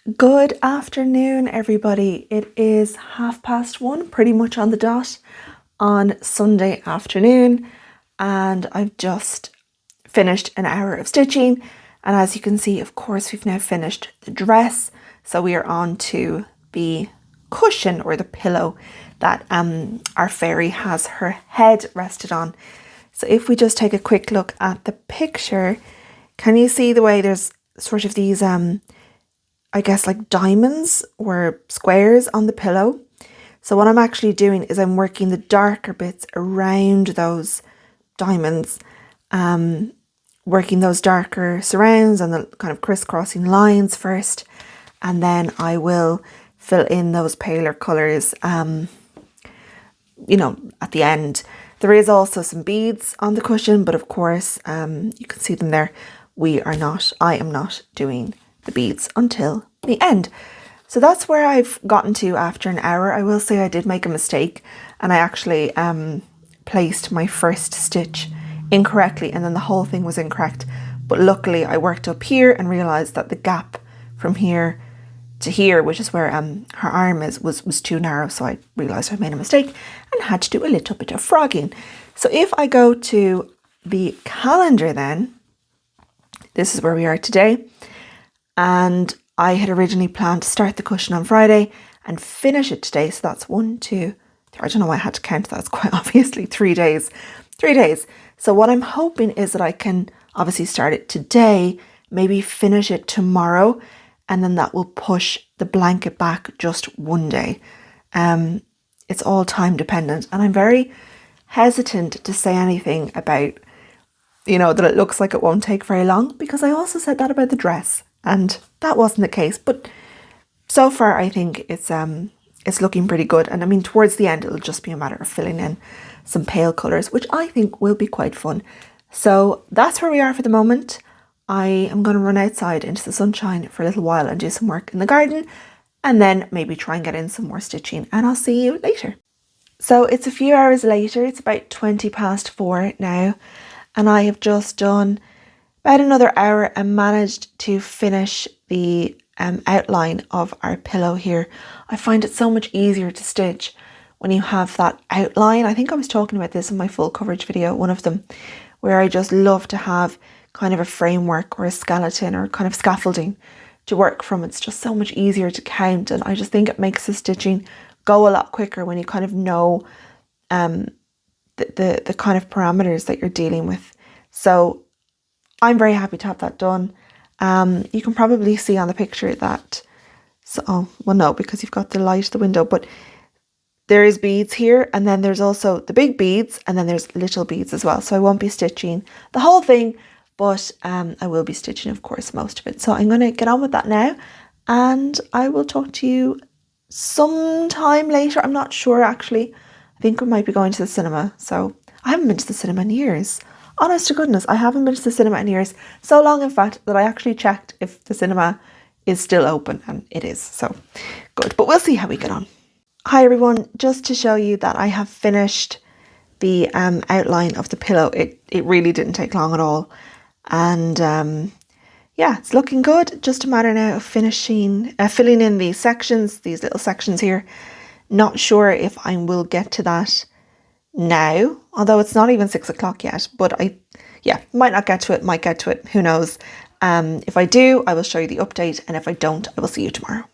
Good afternoon, everybody. It is 1:30, pretty much on the dot, on Sunday afternoon, and I've just finished an hour of stitching. And as you can see, of course, we've now finished the dress, so we are on to the cushion or the pillow that our fairy has her head rested on. So if we just take a quick look at the picture, can you see the way there's sort of these I guess like diamonds or squares on the pillow? So what I'm actually doing is I'm working the darker bits around those diamonds, working those darker surrounds and the kind of crisscrossing lines first, and then I will fill in those paler colours, at the end. There is also some beads on the cushion, but of course, you can see them there. I am not doing the beads until the end. So that's where I've gotten to after an hour. I will say I did make a mistake, and I actually placed my first stitch incorrectly, and then the whole thing was incorrect. But luckily I worked up here and realized that the gap from here to here, which is where her arm is, was too narrow. So I realized I made a mistake and had to do a little bit of frogging. So if I go to the calendar, then this is where we are today. And I had originally planned to start the cushion on Friday and finish it today. So that's 1, 2, 3. I don't know why I had to count that. It's quite obviously 3 days. 3 days. So what I'm hoping is that I can obviously start it today, maybe finish it tomorrow, and then that will push the blanket back just 1 day. It's all time dependent, and I'm very hesitant to say anything about, that it looks like it won't take very long, because I also said that about the dress, and that wasn't the case. But so far I think it's looking pretty good. And I mean, towards the end it'll just be a matter of filling in some pale colours, which I think will be quite fun. So that's where we are for the moment. I am going to run outside into the sunshine for a little while and do some work in the garden, and then maybe try and get in some more stitching, and I'll see you later. So it's a few hours later. It's about 4:20 now, and I have just done about another hour and managed to finish the outline of our pillow here. I find it so much easier to stitch when you have that outline. I think I was talking about this in my full coverage video, one of them, where I just love to have kind of a framework or a skeleton or kind of scaffolding to work from. It's just so much easier to count, and I just think it makes the stitching go a lot quicker when you kind of know the kind of parameters that you're dealing with. So I'm very happy to have that done. You can probably see on the picture that, no, because you've got the light at the window, but there is beads here, and then there's also the big beads, and then there's little beads as well. So I won't be stitching the whole thing, but I will be stitching, of course, most of it. So I'm going to get on with that now, and I will talk to you sometime later. I'm not sure, actually. I think we might be going to the cinema. So I haven't been to the cinema in years. Honest to goodness, I haven't been to the cinema in years. So long, in fact, that I actually checked if the cinema is still open, and it is. So good, but we'll see how we get on. Hi everyone, just to show you that I have finished the outline of the pillow. It really didn't take long at all. And yeah, it's looking good. Just a matter now of filling in these sections, these little sections here. Not sure if I will get to that now, although it's not even 6 o'clock yet, but might not get to it, might get to it, who knows. If I do, I will show you the update, and if I don't, I will see you tomorrow.